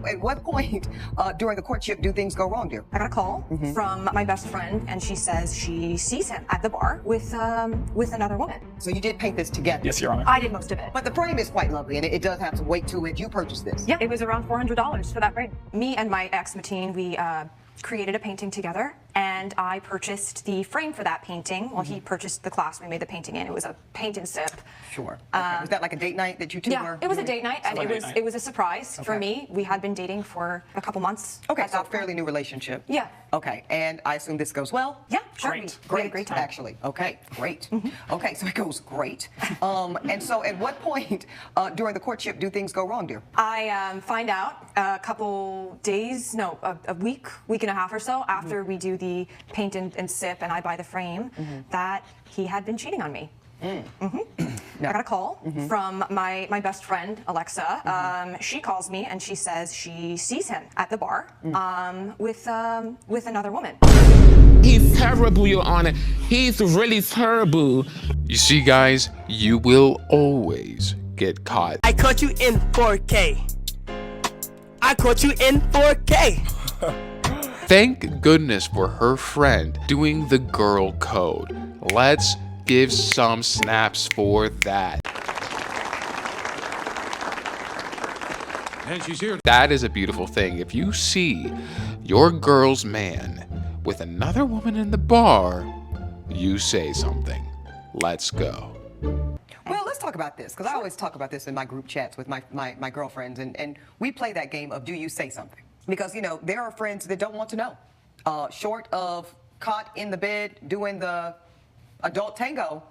at what point during the courtship do things go wrong, dear? I got a call from my best friend, and she says she sees him at the bar with another woman. So you did paint this together? Yes, Your Honor. I did most of it. But the frame is quite lovely, and it does have some weight to it. You purchased this? Yeah, it was around $400 for that frame. Me and my ex, Mateen, we created a painting together, and I purchased the frame for that painting. Well, he purchased the class we made the painting in. It was a paint and sip. Sure. Okay. Was that like a date night that you two were? Yeah, it was a date night, and it was a surprise for me. We had been dating for a couple months. Okay, so a fairly new relationship. Yeah. Okay, and I assume this goes well? Yeah, sure. Great. We had a great time. Actually. Okay, great. Okay, so it goes great. And so at what point during the courtship do things go wrong, dear? I find out a couple days, no, a week and a half or so after we do the paint and sip and I buy the frame, that he had been cheating on me. I got a call from my best friend, Alexa. She calls me and she says she sees him at the bar with another woman. He's terrible, Your Honor. He's really terrible. You see, guys, you will always get caught. I caught you in 4K. I caught you in 4K. Thank goodness for her friend doing the girl code. Let's give some snaps for that. And she's here. That is a beautiful thing. If you see your girl's man with another woman in the bar, you say something. Let's go. Well, let's talk about this, because I always talk about this in my group chats with my girlfriends, and we play that game of do you say something? Because, you know, there are friends that don't want to know. Short of caught in the bed doing the adult tango,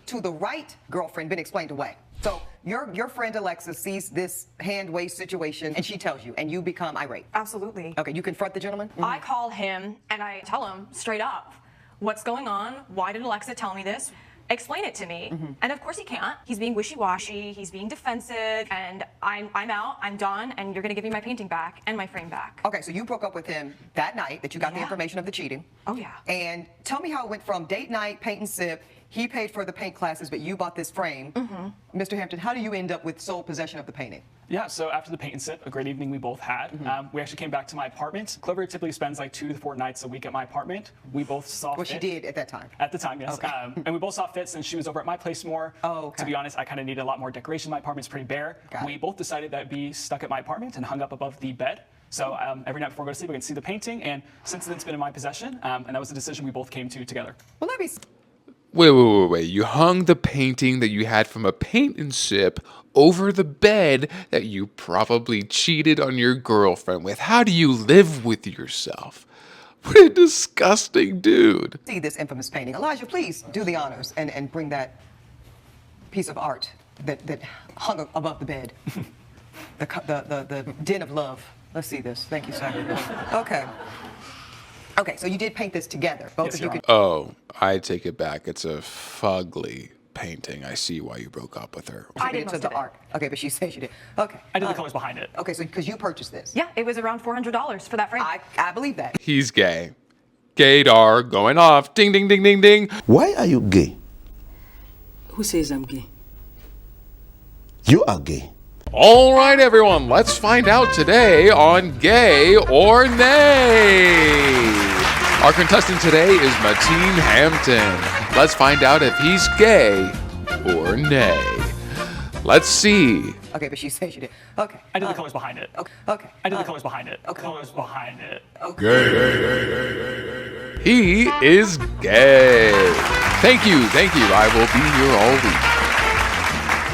to the right girlfriend been explained away. So your friend Alexa sees this hand waist situation and she tells you, and you become irate. Absolutely. Okay, you confront the gentleman? I call him and I tell him straight up, what's going on? Why did Alexa tell me this? Explain it to me. And of course he can't. He's being wishy-washy, he's being defensive, and I'm out, I'm done, and you're gonna give me my painting back and my frame back. Okay, so you broke up with him that night that you got the information of the cheating. Oh yeah. And tell me how it went from date night, paint and sip, he paid for the paint classes, but you bought this frame. Mr. Hampton, how do you end up with sole possession of the painting? Yeah, so after the paint and sip, a great evening we both had. We actually came back to my apartment. Clover typically spends like 2 to 4 nights a week at my apartment. We both saw Well, fit. she did at that time. At the time, yes. Okay. And we both saw fit since she was over at my place more. Oh, okay. To be honest, I kind of needed a lot more decoration. My apartment's pretty bare. We both decided that we'd be stuck at my apartment and hung up above the bed. So every night before I go to sleep, I can see the painting. And since then, it's been in my possession. And that was a decision we both came to together. Well, let me... Wait. You hung the painting that you had from a paint and sip over the bed that you probably cheated on your girlfriend with. How do you live with yourself? What a disgusting dude. See this infamous painting. Elijah, please do the honors and bring that piece of art that hung above the bed. the den of love. Let's see this. Thank you, sir. Okay. Okay, so you did paint this together. Both of you could... Oh, I take it back. It's a fugly painting. I see why you broke up with her. I did most the of it. art. Okay, but she says you did. Okay. I did the colors behind it. Okay, so because you purchased this. Yeah, it was around $400 for that frame. I believe that. He's gay. Gaydar going off. Ding, ding, ding, ding, ding. Why are you gay? Who says I'm gay? You are gay. All right, everyone, let's find out today on Gay or Nay. Our contestant today is Mateen Hampton. Let's find out if he's gay or nay. Let's see. Okay, but she says you did. Okay. I did the colors behind it. Okay. I did the colors behind it. Okay. Colors behind it. He is gay. Thank you. I will be here all week.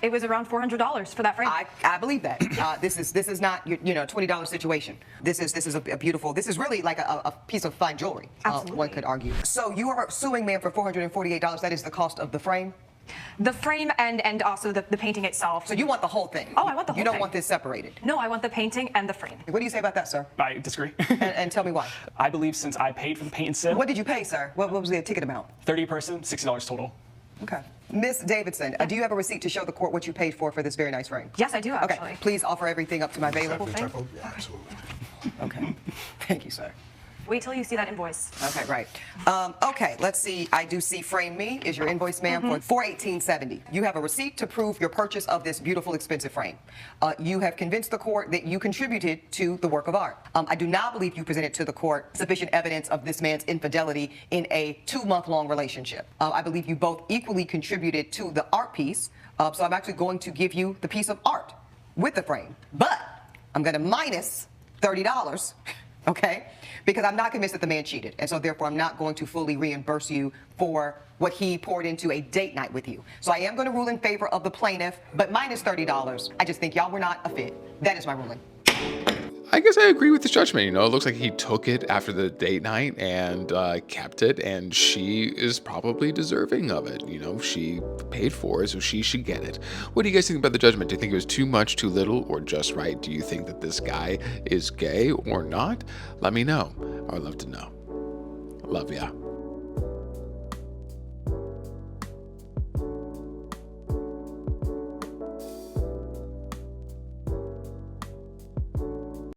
It was around $400 for that frame. I believe that. This is not your $20 situation. This is a beautiful. This is really like a piece of fine jewelry. Absolutely. One could argue. So you are suing man for $448. That is the cost of the frame. The frame and also the painting itself. So you want the whole thing? Oh, I want the whole thing. You don't want this separated? No, I want the painting and the frame. What do you say about that, sir? I disagree. and tell me why. I believe since I paid for the paint and sip. What did you pay, sir? What was the ticket amount? 30 person, $60 total. Okay. Miss Davidson, do you have a receipt to show the court what you paid for this very nice frame? Yes, I do, actually. Okay. Please offer everything up to my bailiff. Yeah, absolutely. Okay. Thank you, sir. Wait till you see that invoice. Okay, right. Okay, let's see. I do see Frame Me is your invoice, ma'am, for $418.70. You have a receipt to prove your purchase of this beautiful, expensive frame. You have convinced the court that you contributed to the work of art. I do not believe you presented to the court sufficient evidence of this man's infidelity in a 2-month-long relationship. I believe you both equally contributed to the art piece, so I'm actually going to give you the piece of art with the frame. But I'm going to minus $30, okay? Because I'm not convinced that the man cheated, and so therefore I'm not going to fully reimburse you for what he poured into a date night with you. So I am going to rule in favor of the plaintiff, but minus $30. I just think y'all were not a fit. That is my ruling. I guess I agree with this judgment. You know, it looks like he took it after the date night and kept it, and she is probably deserving of it. You know, she paid for it, so she should get it. What do you guys think about the judgment? Do you think it was too much, too little, or just right? Do you think that this guy is gay or not? Let me know. I would love to know. Love ya.